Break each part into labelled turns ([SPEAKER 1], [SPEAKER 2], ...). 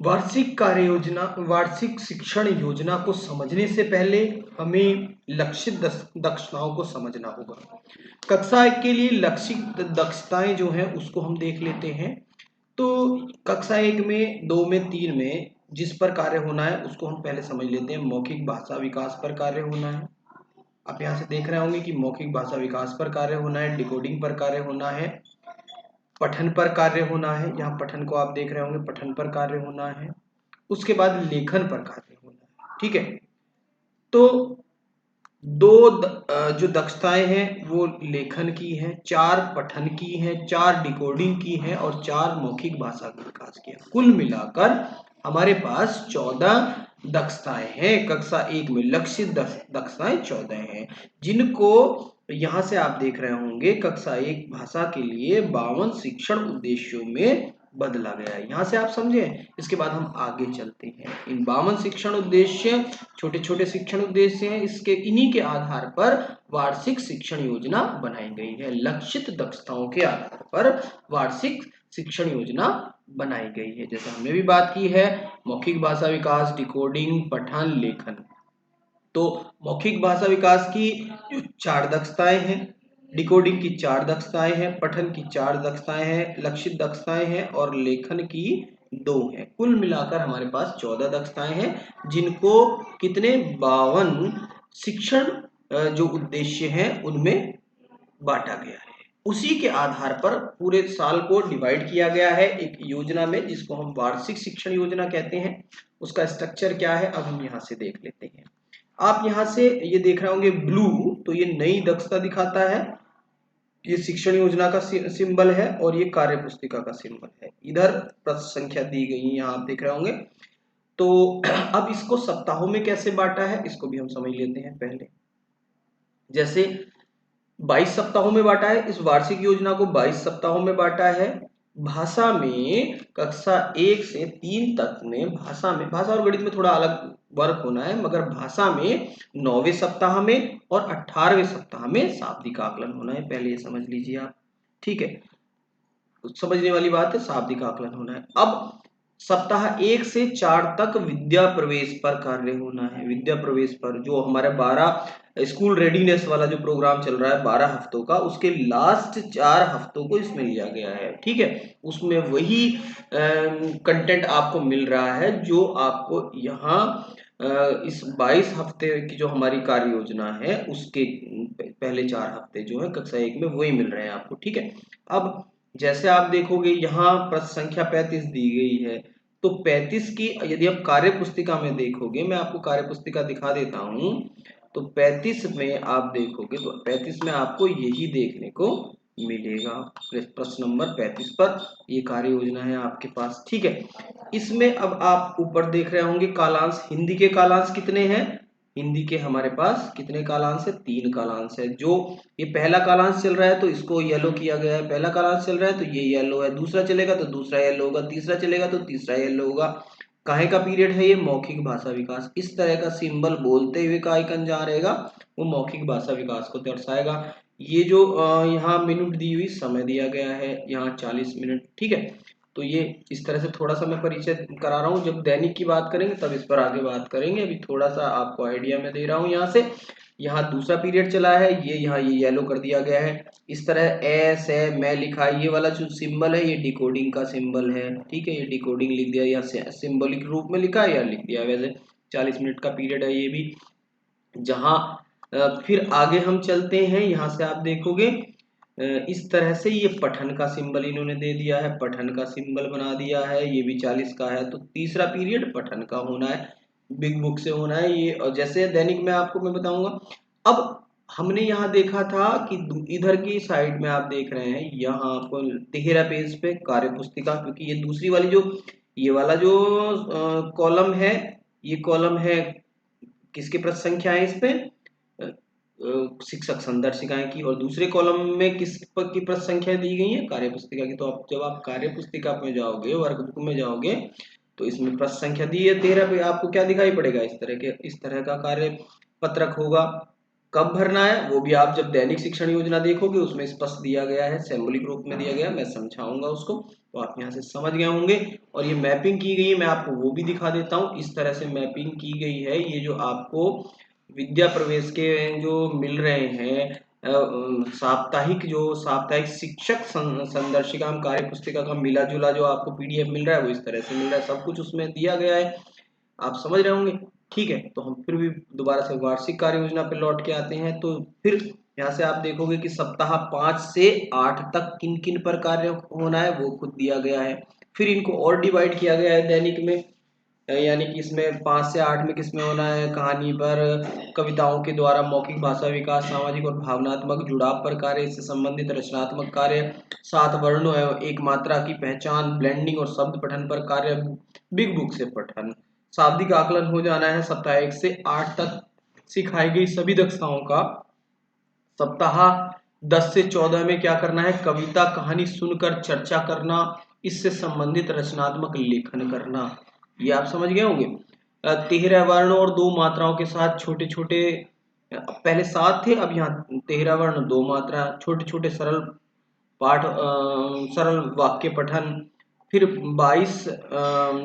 [SPEAKER 1] वार्षिक कार्य योजना, वार्षिक शिक्षण योजना को समझने से पहले हमें लक्षित दक्षताओं को समझना होगा। कक्षा 1 के लिए लक्षित दक्षताएं जो हैं उसको हम देख लेते हैं। तो कक्षा 1 में, 2 में, 3 में जिस पर कार्य होना है उसको हम पहले समझ लेते हैं। मौखिक भाषा विकास पर कार्य होना है। आप यहाँ से देख रहे होंगे कि मौखिक भाषा विकास पर कार्य होना है, डिकोडिंग पर कार्य होना है, पठन पर कार्य होना है। यहाँ पठन को आप देख रहे होंगे, पठन पर कार्य होना है। उसके बाद लेखन पर कार्य होना है। ठीक है, तो जो दक्षताएं हैं वो लेखन की हैं, 4 पठन की हैं, 4 डिकोडिंग की हैं और 4 मौखिक भाषा का विकास किया। कुल मिलाकर हमारे पास 14 दक्षताएं हैं। कक्षा 1 में लक्षित दक्षताएं 14 हैं, जिनको यहां से आप देख रहे होंगे कक्षा 1 भाषा के लिए 52 शिक्षण उद्देश्यों में बदला गया है। यहां से आप समझे। इसके बाद हम आगे चलते हैं। इन 52 शिक्षण उद्देश्य छोटे छोटे शिक्षण उद्देश्य हैं। इन्हीं के आधार पर वार्षिक शिक्षण योजना बनाई गई है। लक्षित दक्षताओं के आधार पर वार्षिक शिक्षण योजना बनाई गई है। जैसे हमने भी बात की है, मौखिक भाषा विकास, डिकोडिंग, पठन, लेखन। तो मौखिक भाषा विकास की जो 4 दक्षताएं हैं, डिकोडिंग की 4 दक्षताएं हैं, पठन की 4 दक्षताएं हैं, लक्षित दक्षताएं हैं और लेखन की 2 हैं। कुल मिलाकर हमारे पास 14 दक्षताएं हैं, जिनको कितने 52 शिक्षण जो उद्देश्य हैं उनमें बांटा गया है। उसी के आधार पर पूरे साल को डिवाइड किया गया है एक योजना में, जिसको हम वार्षिक शिक्षण योजना कहते हैं। उसका स्ट्रक्चर क्या है अब हम यहाँ से देख लेते हैं। आप यहाँ से ये देख रहे होंगे ब्लू, तो ये नई दक्षता दिखाता है, ये शिक्षण योजना का सिंबल है और ये कार्य पुस्तिका का सिंबल है। इधर प्रश्न संख्या दी गई है, यहाँ आप देख रहे होंगे। तो अब इसको सप्ताहों में कैसे बांटा है इसको भी हम समझ लेते हैं पहले। जैसे 22 सप्ताहों में बांटा है, इस वार्षिक योजना को 22 सप्ताहों में बांटा है। भाषा में कक्षा 1 से 3 तक में भाषा और गणित में थोड़ा अलग वर्क होना है, मगर भाषा में 9वें सप्ताह में और 18वें सप्ताह में शाब्दिक आकलन होना है। पहले ये समझ लीजिए आप। ठीक है, समझने वाली बात है, शाब्दिक आकलन होना है। अब सप्ताह 1 से 4 तक विद्या प्रवेश पर कार्य होना है। विद्या प्रवेश पर जो हमारे 12 स्कूल रेडीनेस वाला जो प्रोग्राम चल रहा है 12 हफ्तों का, उसके लास्ट 4 हफ्तों को इसमें लिया गया है। ठीक है, उसमें वही कंटेंट आपको मिल रहा है जो आपको यहाँ इस 22 हफ्ते की जो हमारी कार्य योजना है उसके पहले 4 हफ्ते जो है कक्षा 1 में वही मिल रहे हैं आपको। ठीक है, अब जैसे आप देखोगे यहाँ प्रश्न संख्या 35 दी गई है, तो 35 की यदि आप कार्य पुस्तिका में देखोगे, मैं आपको कार्य पुस्तिका दिखा देता हूँ। तो 35 में आप देखोगे तो 35 में आपको यही देखने को मिलेगा। प्रश्न नंबर 35 पर ये कार्य योजना है आपके पास। ठीक है, इसमें अब आप ऊपर देख रहे होंगे कालांश। हिंदी के कालांश कितने हैं? हिंदी के हमारे पास कितने कालांश है? 3 कालांश है। जो ये पहला कालांश चल रहा है तो इसको येलो किया गया है, पहला कालांश चल रहा है तो ये येलो है, दूसरा चलेगा तो दूसरा येलो होगा, तीसरा चलेगा तो तीसरा येलो होगा। काहे का पीरियड है ये? मौखिक भाषा विकास। इस तरह का सिंबल बोलते हुए का आइकन जहाँ रहेगा वो मौखिक भाषा विकास को दर्शाएगा। ये जो यहाँ मिनट दी हुई समय दिया गया है, यहाँ 40 मिनट। ठीक है, तो ये इस तरह से थोड़ा सा मैं परिचय करा रहा हूँ। जब दैनिक की बात करेंगे तब इस पर आगे बात करेंगे। अभी थोड़ा सा आपको आइडिया मैं दे रहा हूँ। यहाँ से यहाँ दूसरा पीरियड चला है, ये यहाँ ये येलो कर दिया गया है। इस तरह एस है मैं लिखा है, ये वाला जो सिंबल है ये डिकोडिंग का सिंबल है। ठीक है, ये डिकोडिंग लिख दिया या सिंबलिक रूप में लिखा है या लिख दिया। वैसे 40 मिनट का पीरियड है ये भी। जहाँ फिर आगे हम चलते हैं, यहाँ से आप देखोगे इस तरह से ये पठन का सिंबल इन्होंने दे दिया है, पठन का सिंबल बना दिया है, ये भी 40 का है। तो तीसरा पीरियड पठन का होना है, बिग बुक से होना है ये। और जैसे दैनिक में आपको मैं बताऊंगा। अब हमने यहाँ देखा था कि इधर की साइड में आप देख रहे हैं, यहाँ आपको 13 पेज पे कार्य पुस्तिका, क्योंकि ये दूसरी वाली जो ये वाला जो कॉलम है, ये कॉलम है किसकी प्रश्न संख्या है इस पे? शिक्षक संदर्शिकाएं की। और दूसरे कॉलम में किस की प्रश्न संख्या दी गई है? कार्य पुस्तिका की। तो आप जब आप कार्य पुस्तिका में जाओगे, वर्कबुक में जाओगे, तो इसमें प्रश्न संख्या दी है 13 पे। आपको क्या दिखाई पड़ेगा? इस तरह का कार्य पत्रक होगा। कब भरना है वो भी आप जब दैनिक शिक्षण योजना देखोगे उसमें स्पष्ट दिया गया है, सिंबलिक रूप में दिया गया है, मैं समझाऊंगा उसको, तो आप यहाँ से समझ गए होंगे। और ये मैपिंग की गई है, मैं आपको वो भी दिखा देता हूँ। इस तरह से मैपिंग की गई है। ये जो आपको विद्या प्रवेश के जो मिल रहे हैं साप्ताहिक शिक्षक संदर्शिका कार्य पुस्तिका का मिला जुला जो आपको पीडीएफ मिल रहा है वो इस तरह से मिल रहा है, सब कुछ उसमें दिया गया है, आप समझ रहे होंगे। ठीक है, तो हम फिर भी दोबारा से वार्षिक कार्य योजना पे लौट के आते हैं। तो फिर यहाँ से आप देखोगे कि सप्ताह 5 से 8 तक किन किन पर कार्य होना है वो खुद दिया गया है। फिर इनको और डिवाइड किया गया है दैनिक में, यानी कि इसमें 5 से 8 में किसमें होना है, कहानी पर, कविताओं के द्वारा मौखिक भाषा विकास, सामाजिक और भावनात्मक जुड़ाव पर कार्य, इससे संबंधित रचनात्मक कार्य, 7 वर्णों एवं एक मात्रा की पहचान, ब्लेंडिंग और शब्द पठन पर कार्य, बिग बुक से पठन, शाब्दिक आकलन हो जाना है। सप्ताह 1 से 8 तक सिखाई गई सभी दक्षताओं का सप्ताह 10 से 14 में क्या करना है, कविता कहानी सुनकर चर्चा करना, इससे संबंधित रचनात्मक लेखन करना। ये आप समझ गए होंगे। 13 वर्णों और 2 मात्राओं के साथ छोटे छोटे, पहले 7 थे, अब यहाँ 13 वर्ण 2 मात्रा, छोटे छोटे सरल पाठ, सरल वाक्य पठन। फिर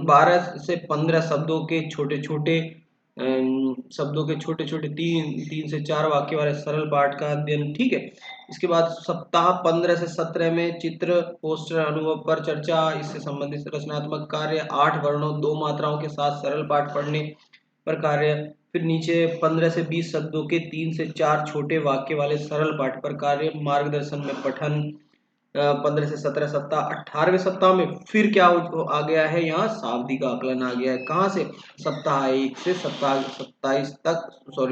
[SPEAKER 1] 12 से 15 शब्दों के छोटे छोटे तीन से 4 वाक्य वाले सरल पाठ का अध्ययन। ठीक है, इसके बाद सप्ताह 15 से 17 में चित्र पोस्टर अनुभव पर चर्चा, इससे संबंधित रचनात्मक कार्य, 8 वर्णों 2 मात्राओं के साथ सरल पाठ पढ़ने पर कार्य। फिर नीचे 15 से 20 शब्दों के 3 से 4 छोटे वाक्य वाले सरल पाठ पर कार्य, मार्गदर्शन में पठन। 15 से 17 सप्ताह, 18वें सप्ताह में फिर क्या आ गया है, यहाँ शाब्दिक आकलन आ गया है। कहाँ से, सप्ताह 1 से सप्ताह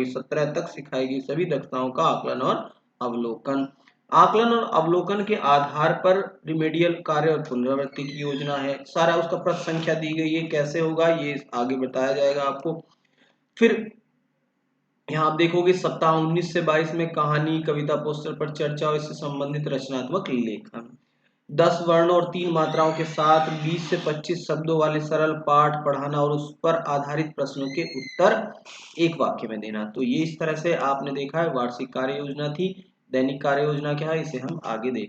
[SPEAKER 1] 17 तक सिखाई गई सभी दक्षताओं का आकलन और अवलोकन। आकलन और अवलोकन के आधार पर रिमेडियल कार्य और पुनरावृत्ति की योजना है। सारा उसका प्रश्न संख्या दी गई है, कैसे होगा ये आगे बताया जाएगा आपको। फिर यहाँ आप देखोगे सप्ताह 19 से 22 में कहानी, कविता, पोस्टर पर चर्चा और इससे संबंधित रचनात्मक लेखन। 10 वर्ण और 3 मात्राओं के साथ 20 से 25 शब्दों वाले सरल पाठ पढ़ाना और उस पर आधारित प्रश्नों के उत्तर एक वाक्य में देना। तो ये इस तरह से आपने देखा है वार्षिक कार्य योजना थी। दैनिक कार्य योजना क्या है इसे हम आगे देखेंगे।